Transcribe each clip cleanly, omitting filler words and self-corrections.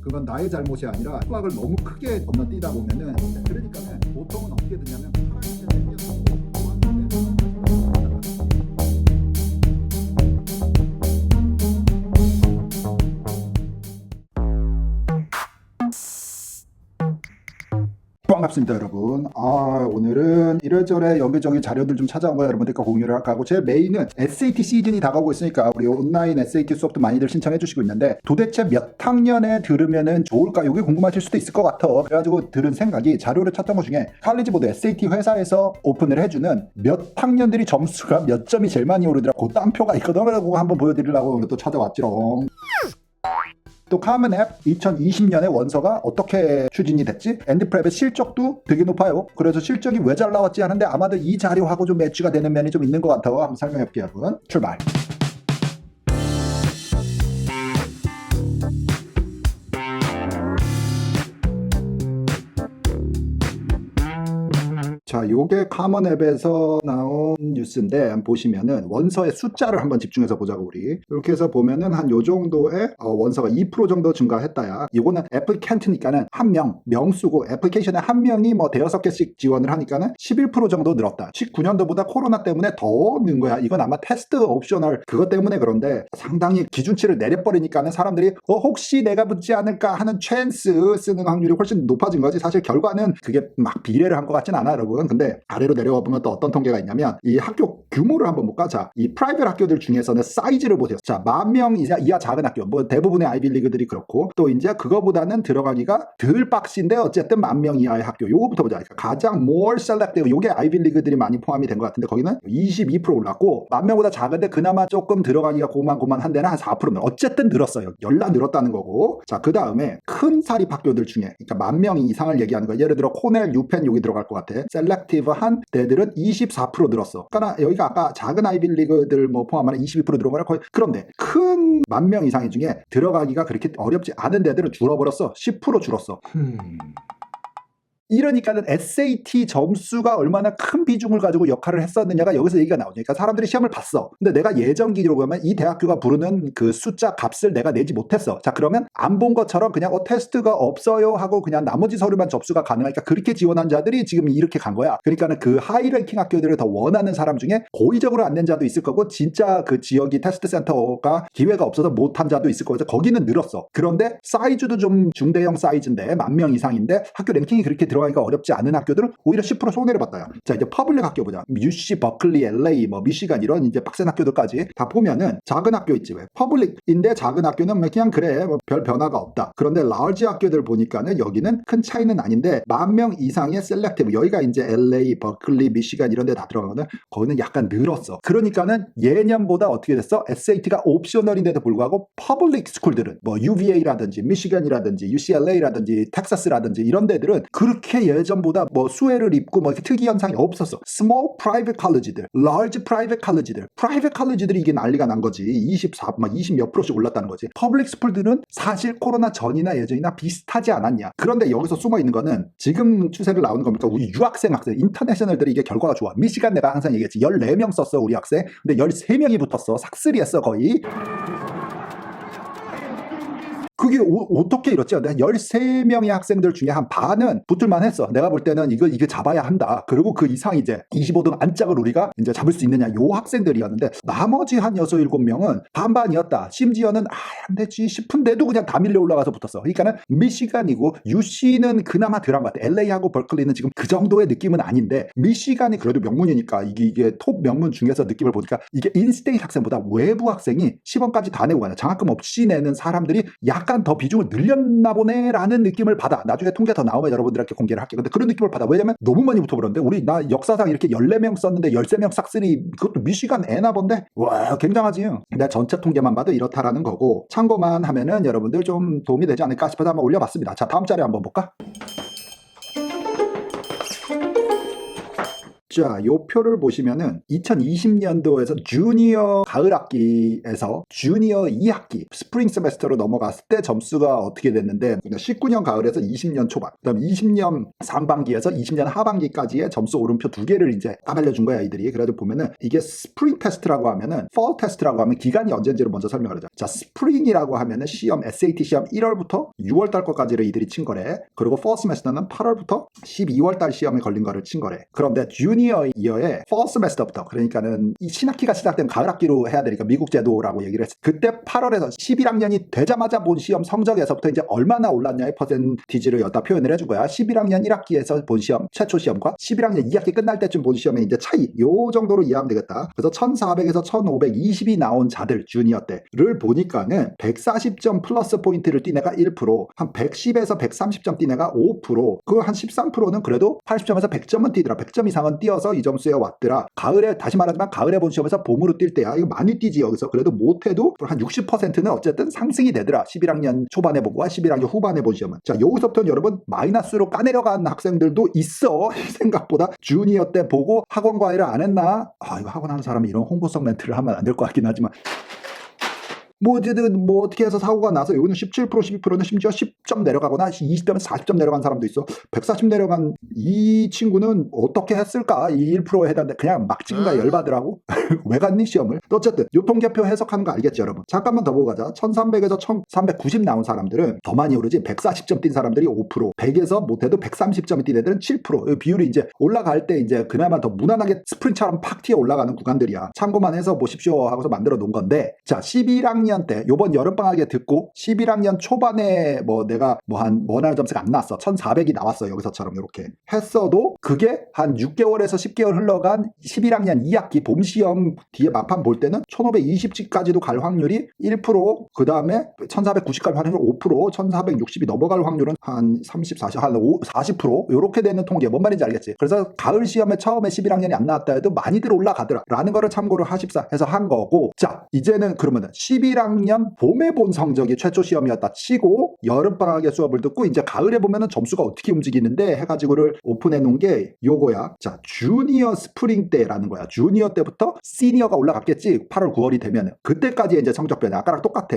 그건 나의 잘못이 아니라 수학을 너무 크게 건너뛰다 보면은 그러니까는 보통은 어떻게 되냐면 반갑습니다 여러분. 오늘은 이래저래 여기저기 자료들 좀 찾아온 거 여러분들과 공유를 할까 하고, 제 메인은 SAT 시즌이 다가오고 있으니까 우리 온라인 SAT 수업도 많이들 신청해 주시고 있는데, 도대체 몇 학년에 들으면은 좋을까, 이게 궁금하실 수도 있을 것 같아. 그래가지고 들은 생각이, 자료를 찾던 것 중에 칼리지 보드 SAT 회사에서 오픈을 해주는 몇 학년들이 점수가 몇 점이 제일 많이 오르더라, 그 땀표가 있거든. 그거 한번 보여드리려고 또 찾아왔지롱. 또 카먼 앱 2020년에 원서가 어떻게 추진이 됐지? 앤드프랩의 실적도 되게 높아요. 그래서 실적이 왜 잘 나왔지 하는데, 아마도 이 자료하고 좀 매치가 되는 면이 좀 있는 것 같아요. 한번 설명해 볼게요 여러분. 출발. 자, 요게 카먼 앱에서 나온 뉴스인데, 한번 보시면은 원서의 숫자를 한번 집중해서 보자고. 우리 이렇게 해서 보면은 한 요 정도의 원서가 2% 정도 증가했다야. 이거는 애플리켄트니까는 한 명, 명수고, 애플리케이션에 한 명이 뭐 대여섯 개씩 지원을 하니까는 11% 정도 늘었다. 19년도보다 코로나 때문에 더 는 거야. 이건 아마 테스트 옵셔널 그것 때문에 그런데, 상당히 기준치를 내려버리니까는 사람들이 혹시 내가 붙지 않을까 하는 찬스 쓰는 확률이 훨씬 높아진 거지. 사실 결과는 그게 막 비례를 한 것 같진 않아 여러분. 근데 아래로 내려와 보면 또 어떤 통계가 있냐면, 이 학교 규모를 한번 볼까? 자, 이 프라이빗 학교들 중에서는 사이즈를 보세요. 자, 10,000명 이하 작은 학교, 뭐 대부분의 아이빌리그들이 그렇고, 또 이제 그거보다는 들어가기가 덜 빡신데 어쨌든 10,000명 이하의 학교, 요거부터 보자. 그러니까 가장 more selective, 요게 아이빌리그들이 많이 포함이 된 것 같은데, 거기는 22% 올랐고, 10,000명보다 작은데 그나마 조금 들어가기가 고만고만한데는 한 4% 어쨌든 늘었어요. 열나 늘었다는 거고. 자, 그 다음에 큰 사립 학교들 중에, 그러니까 10,000명 이상을 얘기하는 거야. 예를 들어 코넬, 유펜 여기 들어갈 것 같아. 셀렉티브한 데들은 24% 늘었어. 그러니까 여기가 아까 작은 아이빌리그들 뭐 포함하면 22% 들어가라 거의. 그런데 큰 10,000명 이상 중에 들어가기가 그렇게 어렵지 않은 데들은 줄어버렸어. 10% 줄었어. 이러니까는 SAT 점수가 얼마나 큰 비중을 가지고 역할을 했었느냐가 여기서 얘기가 나오죠. 그러니까 사람들이 시험을 봤어. 근데 내가 예전 기준으로 보면 이 대학교가 부르는 그 숫자 값을 내가 내지 못했어. 자, 그러면 안 본 것처럼 그냥 테스트가 없어요 하고 그냥 나머지 서류만 접수가 가능하니까 그렇게 지원한 자들이 지금 이렇게 간 거야. 그러니까는 그 하이랭킹 학교들을 더 원하는 사람 중에 고의적으로 안 낸 자도 있을 거고, 진짜 그 지역이 테스트 센터가 기회가 없어서 못한 자도 있을 거고, 거기는 늘었어. 그런데 사이즈도 좀 중대형 사이즈인데 10,000명 이상인데 학교 랭킹이 그렇게 들어가니까 어렵지 않은 학교들은 오히려 10% 손해를 봤다요. 자, 이제 퍼블릭 학교 보자. UC, 버클리, LA, 뭐 미시간 이런 이제 빡센 학교들까지 다 보면은 작은 학교 있지. 왜? 퍼블릭인데 작은 학교는 그냥 그래, 뭐 별 변화가 없다. 그런데 라지 학교들 보니까는 여기는 큰 차이는 아닌데 10,000명 이상의 셀렉티브, 여기가 이제 LA, 버클리, 미시간 이런 데 다 들어가거든. 거기는 약간 늘었어. 그러니까는 예년보다 어떻게 됐어? SAT가 옵셔널인데도 불구하고 퍼블릭 스쿨들은 뭐 UVA라든지 미시간이라든지 UCLA라든지 텍사스라든지 이런 데들은 그렇게 예전보다 뭐 수혜를 입고 뭐 특이 현상이 없었어. Small private college들, large private college들, private college들이 이게 난리가 난 거지. 20몇 %씩 올랐다는 거지. 퍼블릭 스쿨들은 사실 코로나 전이나 예전이나 비슷하지 않았냐. 그런데 여기서 숨어 있는 거는 지금 추세를 나오는 겁니까? 우리 유학생 학생, 인터내셔널들이 이게 결과가 좋아. 미시간 내가 항상 얘기했지. 14명 썼어 우리 학생. 근데 13명이 붙었어. 삭슬이 했어 거의. 그게 어떻게 이렇지? 13명의 학생들 중에 한 반은 붙을만 했어. 내가 볼 때는 이게 잡아야 한다. 그리고 그 이상 이제 25등 안짝을 우리가 이제 잡을 수 있느냐, 요 학생들이었는데, 나머지 한 6, 7명은 반반이었다. 심지어는 안 되지 싶은데도 그냥 다 밀려 올라가서 붙었어. 그러니까는 미시간이고, UC는 그나마 덜한 것 같아. LA하고 버클리는 지금 그 정도의 느낌은 아닌데, 미시간이 그래도 명문이니까 이게 톱 명문 중에서 느낌을 보니까 이게 인스테이트 학생보다 외부 학생이 시범까지 다 내고 가냐, 장학금 없이 내는 사람들이 약간 더 비중을 늘렸나 보네라는 느낌을 받아. 나중에 통계 더 나오면 여러분들한테 공개를 할게. 근데 그런 느낌을 받아. 왜냐면 너무 많이 붙어버렸는데, 우리 나 역사상 이렇게 14명 썼는데 13명 싹쓸이, 그것도 미시간 애나 본데, 와 굉장하지. 내가 전체 통계만 봐도 이렇다라는 거고, 참고만 하면은 여러분들 좀 도움이 되지 않을까 싶어서 한번 올려봤습니다. 자, 다음 자료 한번 볼까? 자, 요 표를 보시면은 2020년도에서 주니어 가을 학기에서 주니어 2학기 스프링 세메스터로 넘어갔을 때 점수가 어떻게 됐는데 19년 가을에서 20년 초반, 그다음 20년 상반기에서 20년 하반기까지의 점수 오름표 두 개를 이제 까발려 준 거야, 이들이. 그래도 보면은 이게 스프링 테스트라고 하면은 fall 테스트라고 하면 기간이 언제인지를 먼저 설명을 하죠. 자, 스프링이라고 하면은 시험 SAT 시험 1월부터 6월 달 거까지를 이들이 친 거래. 그리고 fall 세메스터는 8월부터 12월 달 시험에 걸린 거를 친 거래. 그런데 주니어 이어의 fall 세메스터부터, 그러니까는 이 신학기가 시작된 가을 학기로 해야 되니까 미국 제도라고 얘기를 했어. 그때 8월에서 11학년이 되자마자 본 시험 성적에서부터 이제 얼마나 올랐냐의 퍼센티지를 여기다 표현을 해준 거야. 11학년 1학기에서 본 시험 최초 시험과 11학년 2학기 끝날 때쯤 본 시험의 이제 차이, 요 정도로 이해하면 되겠다. 그래서 1400에서 1520이 나온 자들 주니어 때를 보니까는 140점 플러스 포인트를 뛴 애가 1%, 한 110에서 130점 뛴 애가 5%, 그 한 13%는 그래도 80점에서 100점은 뛰더라. 100점 이상은 뛰어서 이 점수에 왔더라. 가을에, 다시 말하지만 가을에 본 시험에서 봄으로 뛸 때야 이거 많이 뛰지. 여기서 그래도 못해도 한 60%는 어쨌든 상승이 되더라. 11학년 초반에 보고와 11학년 후반에 본 시험은. 자, 여기서부터는 여러분 마이너스로 까내려간 학생들도 있어. 생각보다 주니어 때 보고 학원 과외를 안 했나? 아, 이거 학원 하는 사람이 이런 홍보성 멘트를 하면 안 될 것 같긴 하지만, 뭐 어쨌든 뭐 어떻게 해서 사고가 나서 여기는 17% 12%는 심지어 10점 내려가거나 20점에서 40점 내려간 사람도 있어. 140 내려간 이 친구는 어떻게 했을까? 이 1%에 해당돼. 그냥 막 찍는다 열받으라고. 왜 갔니 시험을? 어쨌든 요 통계표 해석하는 거 알겠지 여러분? 잠깐만 더 보고 가자. 1300에서 1390 나온 사람들은 더 많이 오르지. 140점 뛴 사람들이 5%, 100에서 못해도 130점이 뛴 애들은 7%. 이 비율이 이제 올라갈 때 이제 그나마 더 무난하게 스프린트처럼 팍 튀어 올라가는 구간들이야. 참고만 해서 보십시오 하고서 만들어 놓은 건데, 자, 11학년 때 요번 여름방학에 듣고 11학년 초반에 뭐 내가 뭐 한 원하는 점수가 안 나왔어. 1400이 나왔어. 여기서처럼 이렇게 했어도 그게 한 6개월에서 10개월 흘러간 11학년 2학기 봄시험 뒤에 막판 볼 때는 1520까지도 갈 확률이 1%, 그 다음에 1490까지 갈 확률 5%, 1460이 넘어갈 확률은 한 30, 40, 한 40% 요렇게 되는 통계. 뭔 말인지 알겠지? 그래서 가을 시험에 처음에 11학년이 안 나왔다 해도 많이들 올라가더라 라는 거를 참고를 하십사 해서 한 거고, 자, 이제는 그러면은 11학년 봄에 본 성적이 최초 시험이었다 치고 여름방학에 수업을 듣고 이제 가을에 보면은 점수가 어떻게 움직이는데 해가지고를 오픈해 놓은 게 요거야. 자, 주니어 스프링 때라는 거야. 주니어 때부터 시니어가 올라갔겠지. 8월 9월이 되면은 그때까지 이제 성적 변화 아까랑 똑같아.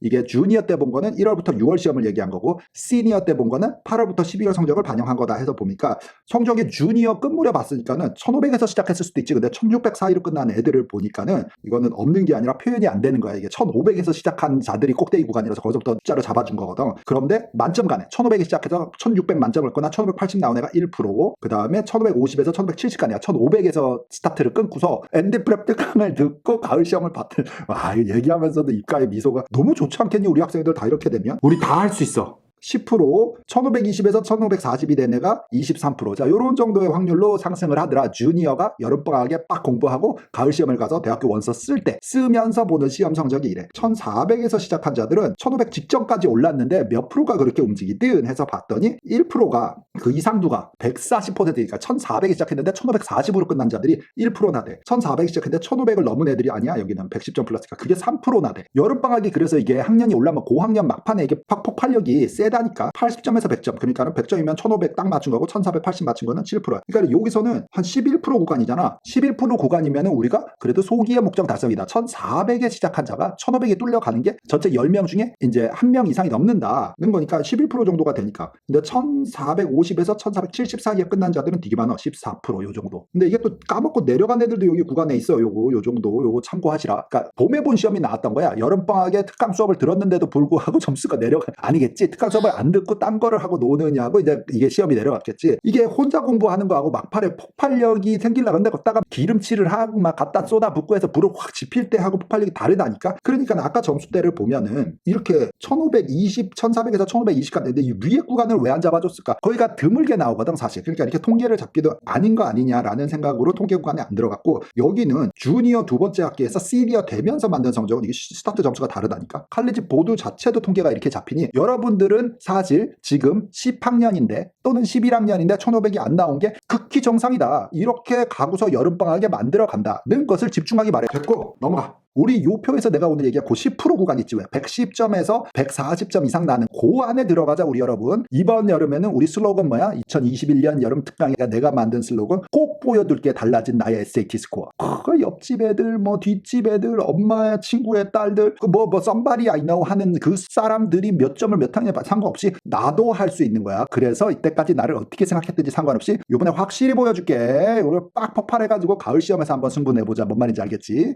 이게 주니어 때 본 거는 1월부터 6월 시험을 얘기한 거고, 시니어 때 본 거는 8월부터 12월 성적을 반영한 거다 해서 보니까 성적이 주니어 끝물에 봤으니까는 1500에서 시작했을 수도 있지. 근데 1600 사이로 끝난 애들을 보니까는 이거는 없는 게 아니라 표현이 안 되는 거야. 이게 1500에서 시작한 자들이 꼭대기 구간이라서 거기서부터 숫자를 잡아준 거거든. 그런데 만점 간에 1500에 시작해서 1600 만점을 거나 1580 나온 애가 1%, 그 다음에 1550에서 1570 간이야. 1500에서 스타트를 끊고서 엔드프랩 특강을 듣고 가을 시험을 봤던. 와, 이거 얘기하면서도 입가에 미소가 너무 좋지 않겠니? 우리 학생들 다 이렇게 되면 우리 다 할 수 있어. 10%, 1520에서 1540이 된 애가 23%. 자, 요런 정도의 확률로 상승을 하더라. 주니어가 여름방학에 빡 공부하고 가을 시험을 가서 대학교 원서 쓸 때 쓰면서 보는 시험 성적이 이래. 1400에서 시작한 자들은 1500 직전까지 올랐는데 몇 프로가 그렇게 움직이든 해서 봤더니 1%가 그 이상두가 140%니까 1400에 시작했는데 1540으로 끝난 자들이 1%나 돼. 1400에 시작했는데 1500을 넘은 애들이 아니야. 여기는 110점 플러스니까 그게 3%나 돼. 여름방학이 그래서 이게 학년이 올라면 고학년 막판에 이게 팍 폭발력이 세다니까. 80점에서 100점. 그러니까 100점이면 1500 딱 맞춘 거고 1480 맞춘 거는 7%야. 그러니까 여기서는 한 11% 구간이잖아. 11% 구간이면 우리가 그래도 소기의 목적 달성이다. 1400에 시작한 자가 1500에 뚫려가는 게 전체 10명 중에 이제 1명 이상이 넘는다는 거니까 11% 정도가 되니까. 근데 1450에서 1470 사이에 끝난 자들은 되게 많아. 14%요 정도. 근데 이게 또 까먹고 내려간 애들도 여기 구간에 있어. 요 정도. 요거 참고하시라. 그러니까 봄에 본 시험이 나왔던 거야. 여름방학에 특강 수업을 들었는데도 불구하고 점수가 내려가. 아니겠지. 특강 수업을 안 듣고 딴 거를 하고 노느냐고 이제 이게 시험이 내려갔겠지. 이게 혼자 공부하는 거하고 막판에 폭발력이 생기려고 근데 걷다가 기름칠을 하고 막 갖다 쏟아붓고 해서 불을 확 지필 때 하고 폭발력이 다르다니까. 그러니까 아까 점수대를 보면은 이렇게 1520, 1400에서 1520까지 근데 이 위에 구간을 왜 안 잡아줬을까? 거기가 드물게 나오거든 사실. 그러니까 이렇게 통계를 잡기도 아닌 거 아니냐라는 생각으로 통계 구간에 안 들어갔고, 여기는 주니어 두 번째 학기에서 시니어 되면서 만든 성적은 이게 스타트 점수가 다르다니까. 칼리지 보드 자체도 통계가 이렇게 잡히니 여러분들은 사실 지금 10학년인데 또는 11학년인데 1500이 안 나온 게 극히 정상이다. 이렇게 가고서 여름방학에 만들어 간다는 것을 집중하기 바래. 됐고 넘어가. 우리 요 표에서 내가 오늘 얘기한 그 10% 구간 있지 왜? 110점에서 140점 이상 나는 그 안에 들어가자 우리 여러분. 이번 여름에는 우리 슬로건 뭐야? 2021년 여름 특강이가 내가 만든 슬로건 꼭 보여둘게 달라진 나의 SAT 스코어. 그 옆집 애들 뭐 뒷집 애들 엄마의 친구의 딸들 뭐 somebody I know 하는 그 사람들이 몇 점을 몇 학년에 상관없이 나도 할 수 있는 거야. 그래서 이때까지 나를 어떻게 생각했든지 상관없이 이번에 확실히 보여줄게. 우리 빡 폭발해가지고 가을 시험에서 한번 승부 내보자. 뭔 말인지 알겠지?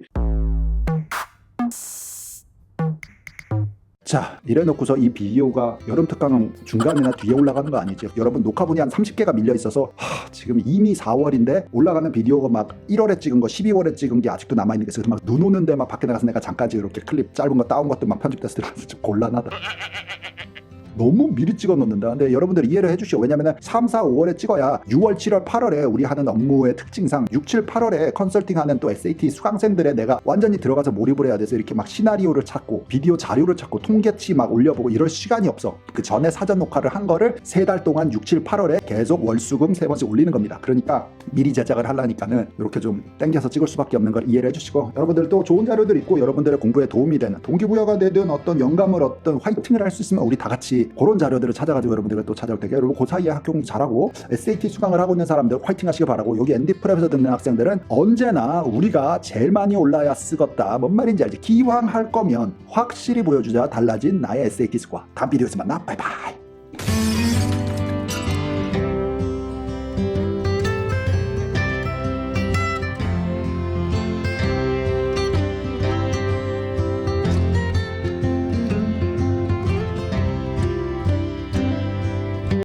자, 이래놓고서 이 비디오가 여름 특강 중간이나 뒤에 올라가는 거 아니지? 여러분 녹화분이 한 30개가 밀려 있어서 지금 이미 4월인데 올라가는 비디오가 막 1월에 찍은 거 12월에 찍은 게 아직도 남아있는 게 있어서 막 눈 오는데 막 밖에 나가서 내가 잠깐 이렇게 클립 짧은 거 따온 것도 막 편집돼서 들어가서 좀 곤란하다. 너무 미리 찍어 놓는다. 근데 여러분들 이해를 해주시오. 왜냐면 3, 4, 5월에 찍어야 6월, 7월, 8월에 우리 하는 업무의 특징상 6, 7, 8월에 컨설팅하는 또 SAT 수강생들의 내가 완전히 들어가서 몰입을 해야 돼서 이렇게 막 시나리오를 찾고 비디오 자료를 찾고 통계치 막 올려보고 이럴 시간이 없어. 그 전에 사전 녹화를 한 거를 3달 동안 6, 7, 8월에 계속 월수금 3번씩 올리는 겁니다. 그러니까 미리 제작을 하려니까는 이렇게 좀 땡겨서 찍을 수밖에 없는 걸 이해를 해주시고, 여러분들 또 좋은 자료들 있고 여러분들의 공부에 도움이 되는 동기부여가 되든 어떤 영감을 얻든 화이팅을 할 수 있으면 우리 다 같이 그런 자료들을 찾아가지고 여러분들과 또 찾아올 테니까 여러분 그 사이에 학교 공부 잘하고 SAT 수강을 하고 있는 사람들 화이팅 하시길 바라고, 여기 ND프랩에서 듣는 학생들은 언제나 우리가 제일 많이 올라야 쓰겄다. 뭔 말인지 알지? 기왕 할 거면 확실히 보여주자 달라진 나의 SAT 스코어. 다음 비디오에서 만나. 바이바이.